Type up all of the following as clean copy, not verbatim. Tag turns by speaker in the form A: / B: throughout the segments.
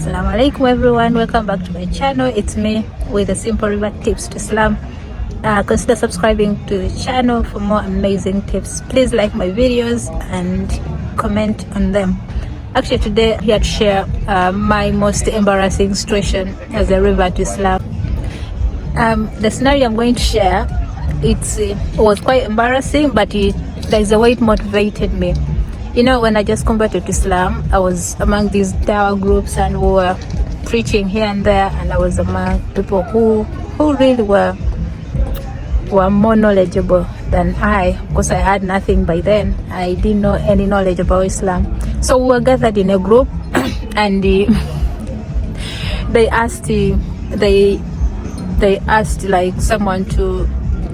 A: Assalamu alaikum everyone, welcome back to my channel. It's me with the simple revert tips to Islam. Consider subscribing to the channel for more amazing tips. Please like my videos and comment on them. Actually today I'm here to share my most embarrassing situation as a revert to Islam. The scenario I'm going to share, it was quite embarrassing, but there's a way it motivated me. You know, when I just converted to Islam, I was among these dawah groups and we were preaching here and there, and I was among people who really were more knowledgeable than I, because I had nothing by then. I didn't know any knowledge about Islam. So we were gathered in a group and they asked like someone to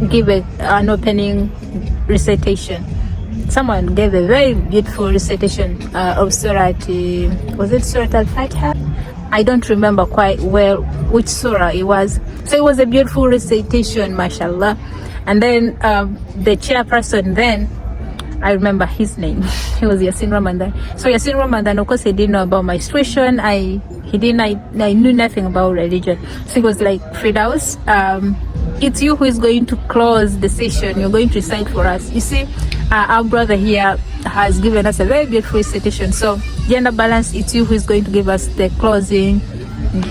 A: give an opening recitation. Someone gave a very beautiful recitation of Surah, was it Surah Al-Fatiha? I don't remember quite well which surah it was. So it was a beautiful recitation, mashallah. And then the chairperson then, I remember his name, he was Yasin Ramadan. So Yasin Ramadan, of course, he didn't know about my situation. I knew nothing about religion. So he was like, Firdaus, it's you who is going to close the session. You're going to recite for us. You see, our brother here has given us a very beautiful recitation. So gender balance, it's you who is going to give us the closing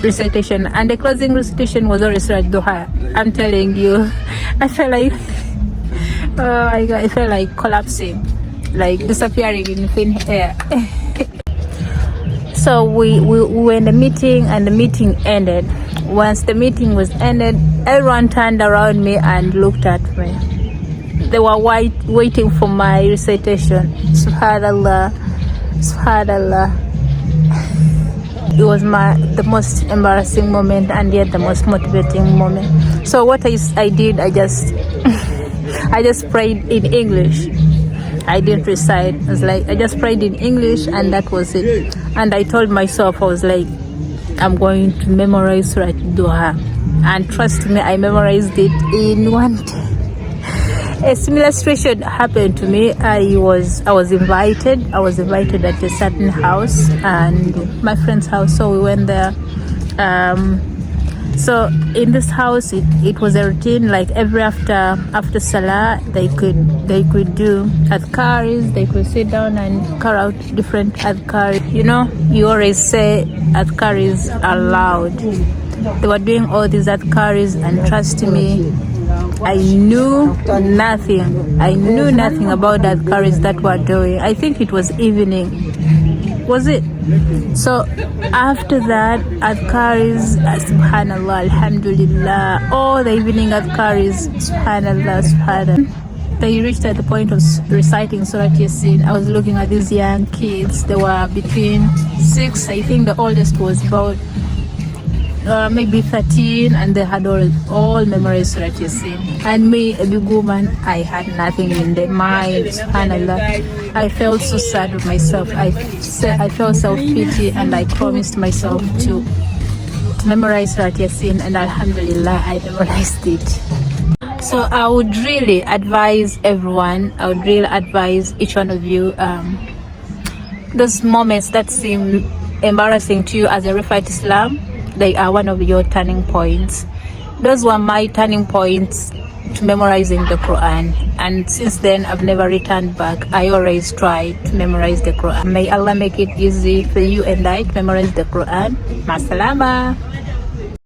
A: recitation. And the closing recitation was always Surah Duha. I'm telling you, I felt like, oh my God, I felt like collapsing, like disappearing in thin air. So we were in the meeting and the meeting ended. Once the meeting was ended, everyone turned around me and looked at me. They were waiting for my recitation. Subhanallah, Subhanallah. It was the most embarrassing moment and yet the most motivating moment. So what I did, I just prayed in English. I didn't recite. I just prayed in English and that was it. And I told myself, I was like, I'm going to memorize Surah Duha. And trust me, I memorized it in one day. A similar situation happened to me. I was invited at a certain house, and my friend's house, so we went there. So in this house, it was a routine, like every after Salah, they could do adhkaris, they could sit down and carry out different adhkaris. You know, you always say adhkaris are loud. They were doing all these adhkaris, and trust me, I knew nothing about the adhkaris that were doing. I think it was evening. Was it? So after that, adhkaris, subhanallah, alhamdulillah, all the evening adhkaris, subhanallah, subhanallah. They reached at the point of reciting Surah Yasin. I was looking at these young kids. They were between 6, I think the oldest was about maybe 13, and they had all memorized Surah Yasin. And me, a big woman, I had nothing in the mind, subhanallah. I felt so sad with myself. I felt self-pity, and I promised myself to memorize Surah Yasin, and alhamdulillah, I memorized it. So I would really advise everyone, I would really advise each one of you, those moments that seem embarrassing to you as a revert to Islam, they are one of your turning points. Those were my turning points to memorizing the Quran, and since then I've never returned back. I always try to memorize the Quran. May Allah make it easy for you and I to memorize the Quran. Ma salama.